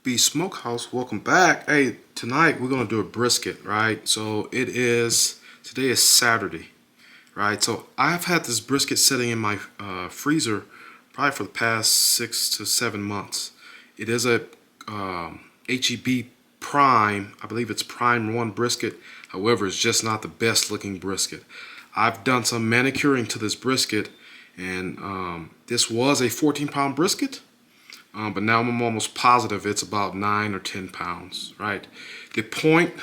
B Smokehouse, welcome back. Hey, tonight we're gonna do a brisket, right? So today is Saturday, right? So I've had this brisket sitting in my freezer probably for the past 6 to 7 months. It is a HEB Prime, I believe it's Prime 1 brisket. However, it's just not the best looking brisket. I've done some manicuring to this brisket, and this was a 14-pound brisket. But now I'm almost positive it's about 9 or 10 pounds, right? The point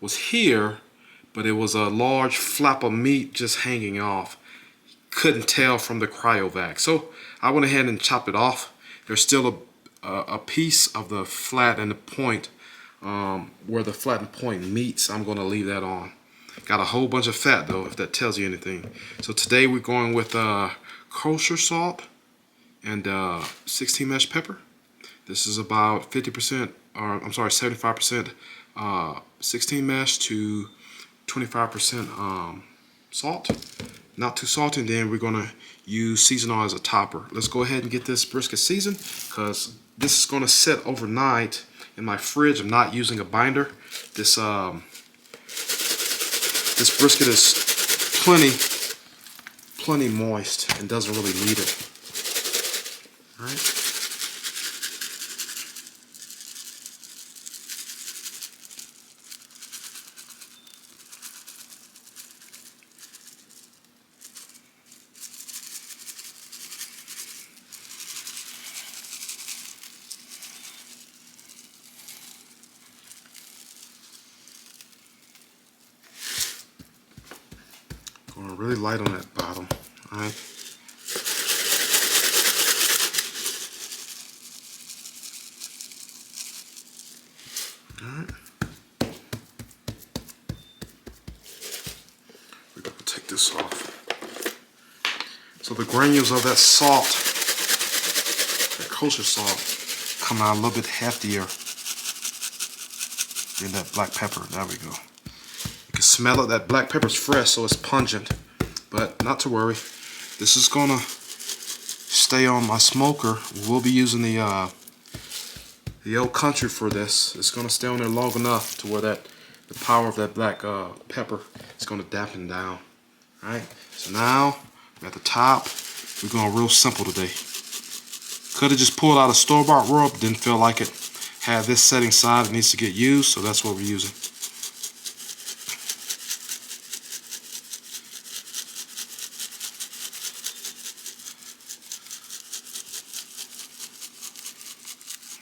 was here, but it was a large flap of meat just hanging off. Couldn't tell from the cryovac. So I went ahead and chopped it off. There's still a piece of the flat and the point where the flat and point meets. I'm going to leave that on. Got a whole bunch of fat though, if that tells you anything. So today we're going with kosher salt and 16 mesh pepper. This is about 50%, or I'm sorry, 75% 16 mesh to 25% salt. Not too salty. And then we're gonna use seasonal as a topper. Let's go ahead and get this brisket seasoned, because this is gonna sit overnight in my fridge. I'm not using a binder. This brisket is plenty moist and doesn't really need it. All right. Going really light on that bottom. All right. Alright, we're going to take this off. So the granules of that salt, that kosher salt, come out a little bit heftier than that black pepper. There we go. You can smell it. That black pepper's fresh, so it's pungent, but not to worry. This is going to stay on my smoker. We'll be using the Old Country for this. It's going to stay on there long enough to where the power of that black pepper is going to dampen down. Alright, so now we're at the top. We're going real simple today. Could have just pulled out a store-bought rub, didn't feel like it. Had this setting side that needs to get used, so that's what we're using.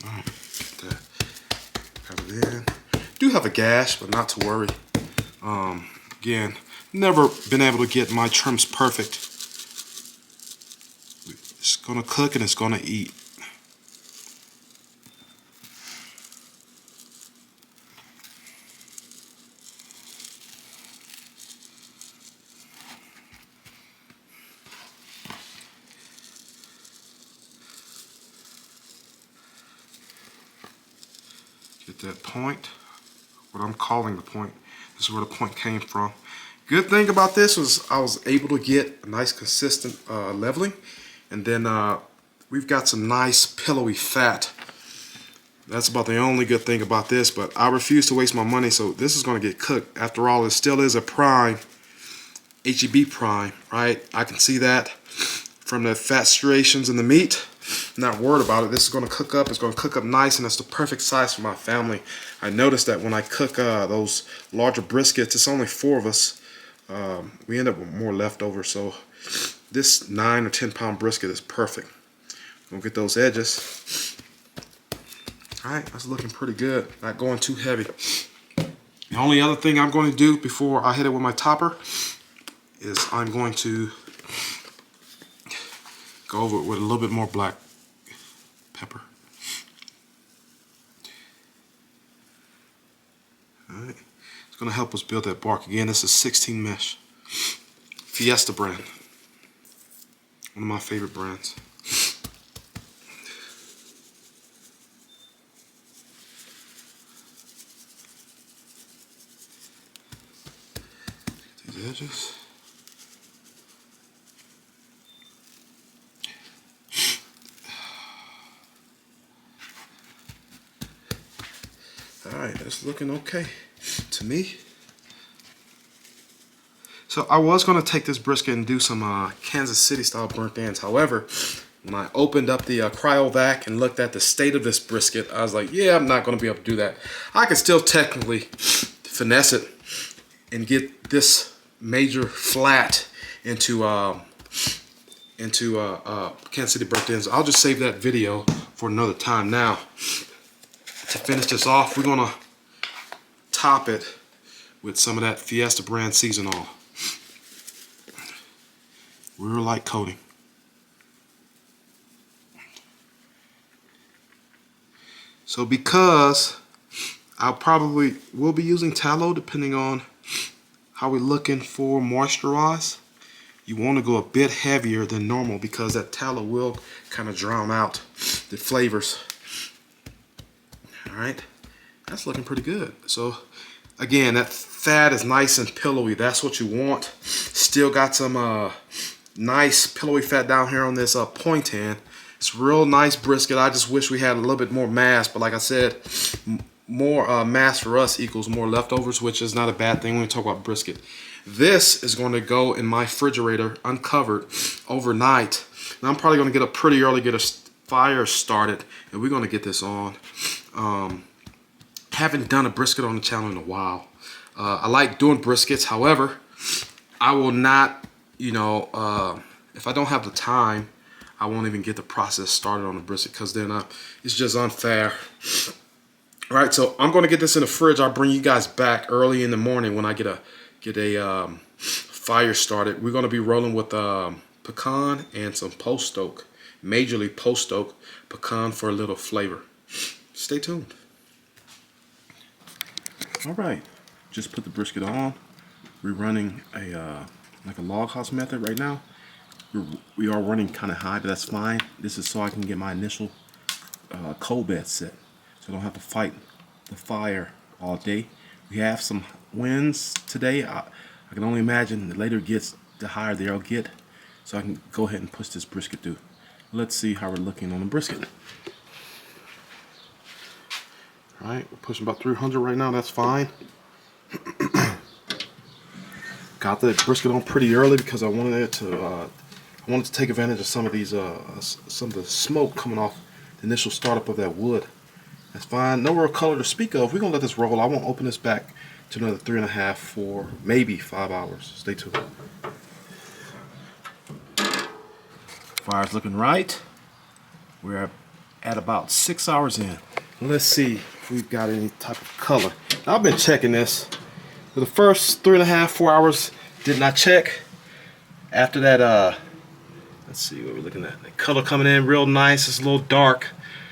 Alright, get that covered in. Do have a gash, but not to worry. Again, never been able to get my trims perfect. It's gonna cook and it's gonna eat. Get that point, what I'm calling the point. This is where the point came from. Good thing about this was I was able to get a nice consistent leveling, and then we've got some nice pillowy fat. That's about the only good thing about this, but I refuse to waste my money, so this is going to get cooked. After all, it still is a prime, HEB prime, right? I can see that from the fat striations in the meat. I'm not worried about it. This is going to cook up. It's going to cook up nice, and it's the perfect size for my family. I noticed that when I cook those larger briskets, it's only 4 of us. We end up with more leftover, so this 9 or 10 pound brisket is perfect. Gonna get those edges. Alright, that's looking pretty good. Not going too heavy. The only other thing I'm going to do before I hit it with my topper is I'm going to go over it with a little bit more black pepper. Alright, it's going to help us build that bark. Again, this is 16 mesh. Fiesta brand. One of my favorite brands. These edges. Alright, that's looking okay to me. So I was going to take this brisket and do some Kansas City style burnt ends. However, when I opened up the cryovac and looked at the state of this brisket, I was like, yeah, I'm not going to be able to do that. I can still technically finesse it and get this major flat into Kansas City burnt ends. I'll just save that video for another time. Now, to finish this off, we're going to top it with some of that Fiesta brand season oil. Real light coating. So because I probably will be using tallow depending on how we're looking for moisturize, you want to go a bit heavier than normal because that tallow will kind of drown out the flavors. Alright, that's looking pretty good. So again, that fat is nice and pillowy. That's what you want. Still got some nice pillowy fat down here on this point end. It's real nice brisket. I just wish we had a little bit more mass, but like I said, more mass for us equals more leftovers, which is not a bad thing when we talk about brisket. This is going to go in my refrigerator uncovered overnight. Now I'm probably going to get up pretty early, get a fire started, and we're going to get this on. Haven't done a brisket on the channel in a while. I like doing briskets. However, I will not, you know, if I don't have the time, I won't even get the process started on the brisket because then it's just unfair. All right, so I'm going to get this in the fridge. I'll bring you guys back early in the morning when I get a fire started. We're going to be rolling with pecan and some post-oak, majorly post-oak pecan for a little flavor. Stay tuned. All right, just put the brisket on. We're running a like a log house method right now. We are running kind of high, but that's fine. This is so I can get my initial coal bed set, so I don't have to fight the fire all day. We have some winds today. I can only imagine the later it gets, the higher they'll get, so I can go ahead and push this brisket through. Let's see how we're looking on the brisket. All right, we're pushing about 300 right now. That's fine. Got the brisket on pretty early because I wanted it to. I wanted to take advantage of some of these, some of the smoke coming off the initial startup of that wood. That's fine. No real color to speak of. We're gonna let this roll. I won't open this back to another 3.5, 4, maybe 5 hours. Stay tuned. Fire's looking right. We're at about 6 hours in. Let's see if we've got any type of color. Now, I've been checking this. For the first 3.5, 4 hours, did not check. After that, let's see what we're looking at. The color coming in real nice. It's a little dark.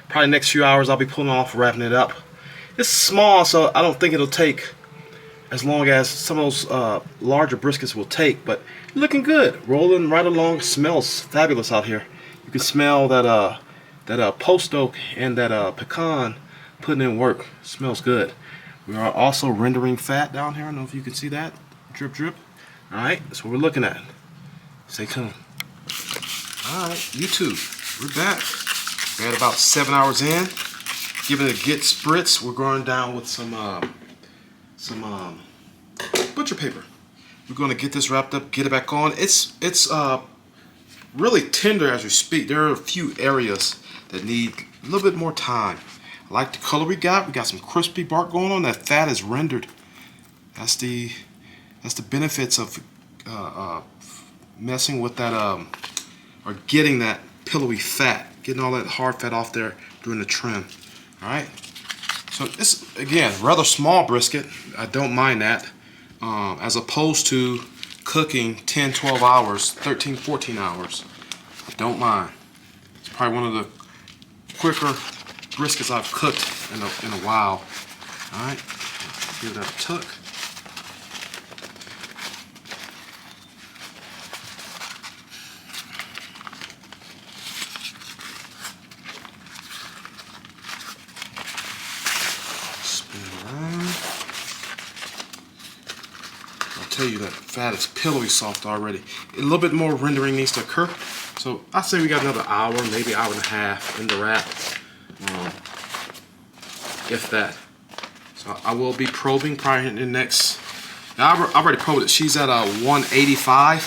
Probably next few hours I'll be pulling off, wrapping it up. It's small, so I don't think it'll take as long as some of those larger briskets will take, but looking good. Rolling right along. Smells fabulous out here. You can smell that post oak and that pecan putting in work. Smells good. We are also rendering fat down here. I don't know if you can see that. Drip, drip. Alright, that's what we're looking at. Stay tuned. Alright, YouTube, we're back. We're at about 7 hours in. Giving it a good spritz. We're going down with some butcher paper. We're going to get this wrapped up, get it back on. It's really tender as we speak. There are a few areas that need a little bit more time. I like the color we got. We got some crispy bark going on. That fat is rendered. That's the benefits of messing with that or getting that pillowy fat, getting all that hard fat off there during the trim. All right. So this again, rather small brisket. I don't mind that, as opposed to cooking 10, 12 hours, 13, 14 hours. I don't mind. It's probably one of the quicker briskets I've cooked in a while. All right, give that a tuck. Spin around. I'll tell you that fat is pillowy soft already. A little bit more rendering needs to occur. So I say we got another hour, maybe hour and a half in the wrap. If that. I will be probing probably in the next. Now, I've already probed it. She's at 185,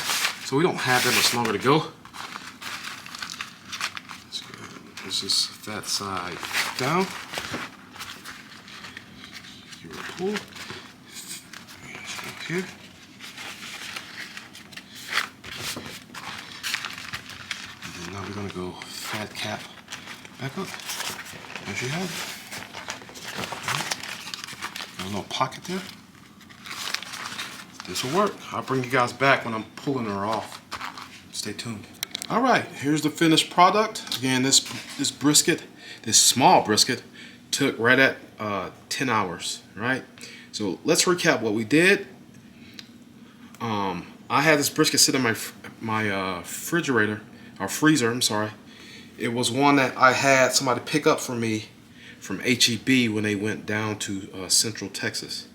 so we don't have that much longer to go. This is that side down. Here we pull. Here. And then now we're gonna go fat cap back up. As you have it. Got a little pocket there. This will work. I'll bring you guys back when I'm pulling her off. Stay tuned. All right, here's the finished product. Again, this brisket, this small brisket, took right at 10 hours, right? So let's recap what we did. I had this brisket sit in my refrigerator, or freezer, I'm sorry. It was one that I had somebody pick up for me from HEB when they went down to Central Texas.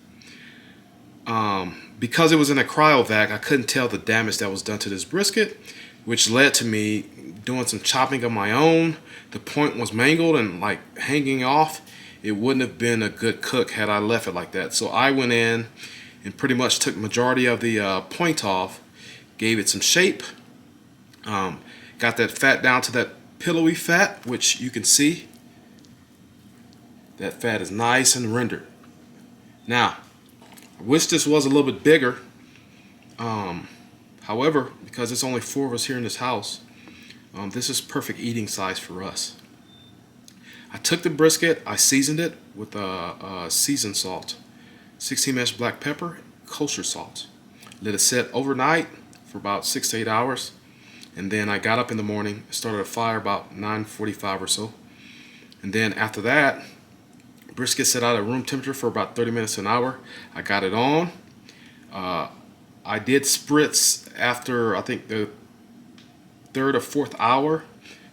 Because it was in a cryovac, I couldn't tell the damage that was done to this brisket, which led to me doing some chopping of my own. The point was mangled and like hanging off. It wouldn't have been a good cook had I left it like that. So I went in and pretty much took majority of the point off, gave it some shape, got that fat down to that pillowy fat, which you can see. That fat is nice and rendered. Now, I wish this was a little bit bigger. However, because it's only 4 of us here in this house, this is perfect eating size for us. I took the brisket, I seasoned it with seasoned salt, 16 mesh black pepper, kosher salt. Let it set overnight for about 6 to 8 hours, and then I got up in the morning, started a fire about 9:45 or so, and then after that, brisket set out at room temperature for about 30 minutes to an hour. I got it on. I did spritz after I think the 3rd or 4th hour,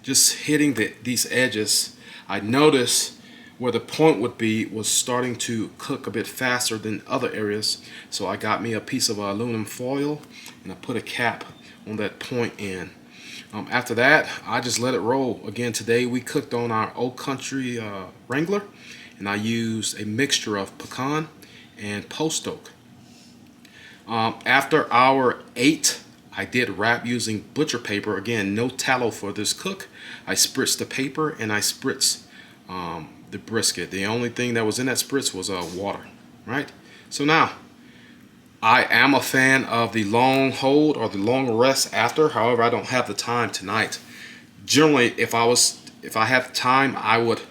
just hitting these edges. I noticed where the point would be was starting to cook a bit faster than other areas, so I got me a piece of aluminum foil and I put a cap on that point end. After that, I just let it roll. Again, today we cooked on our Old Country Wrangler, and I used a mixture of pecan and post oak. After hour 8, I did wrap using butcher paper. Again, no tallow for this cook. I spritzed the paper and I spritzed the brisket. The only thing that was in that spritz was water, right? So now, I am a fan of the long hold or the long rest after. However, I don't have the time tonight. Generally, if I have time, I would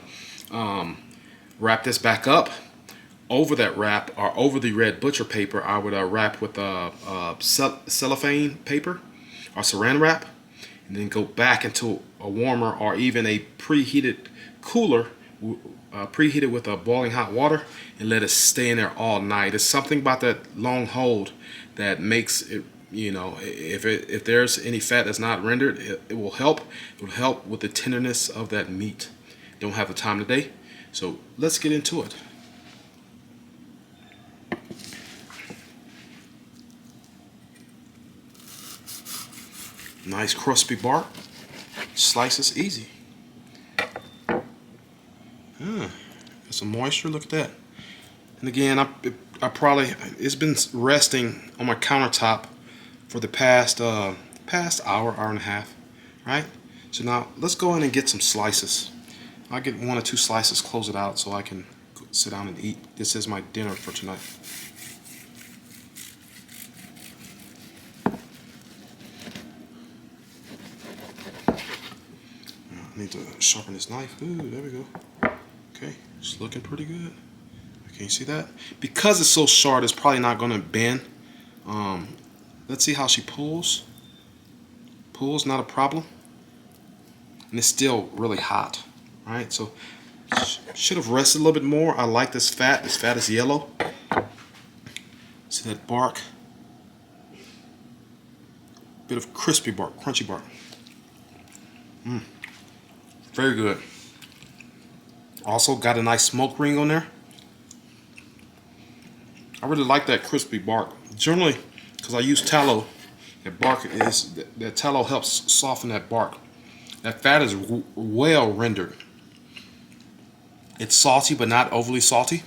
wrap this back up. Over that wrap, or over the red butcher paper, I would wrap with cellophane paper or saran wrap, and then go back into a warmer or even a preheated cooler, preheated with boiling hot water, and let it stay in there all night. It's something about that long hold that makes it, you know, if there's any fat that's not rendered, it will help. It will help with the tenderness of that meat. Don't have the time today, so let's get into it. Nice crispy bark. Slices easy. Got some moisture. Look at that. And again, it's been resting on my countertop for the past hour and a half, right? So now let's go in and get some slices. I'll get 1 or 2 slices, close it out so I can sit down and eat. This is my dinner for tonight. I need to sharpen this knife. Ooh, there we go. Okay, it's looking pretty good. Can you see that? Because it's so short, it's probably not going to bend. Let's see how she pulls. Pulls, not a problem. And it's still really hot, right? So should have rested a little bit more. I like this fat. This fat is yellow. See that bark? Bit of crispy bark, crunchy bark. Very good. Also got a nice smoke ring on there. I really like that crispy bark. Generally, because I use tallow, that tallow helps soften that bark. That fat is well rendered. It's salty, but not overly salty.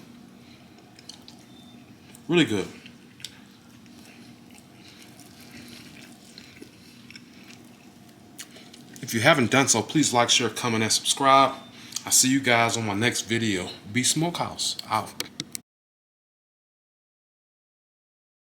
Really good. If you haven't done so, please like, share, comment, and subscribe. I'll see you guys on my next video. Be Smokehouse out.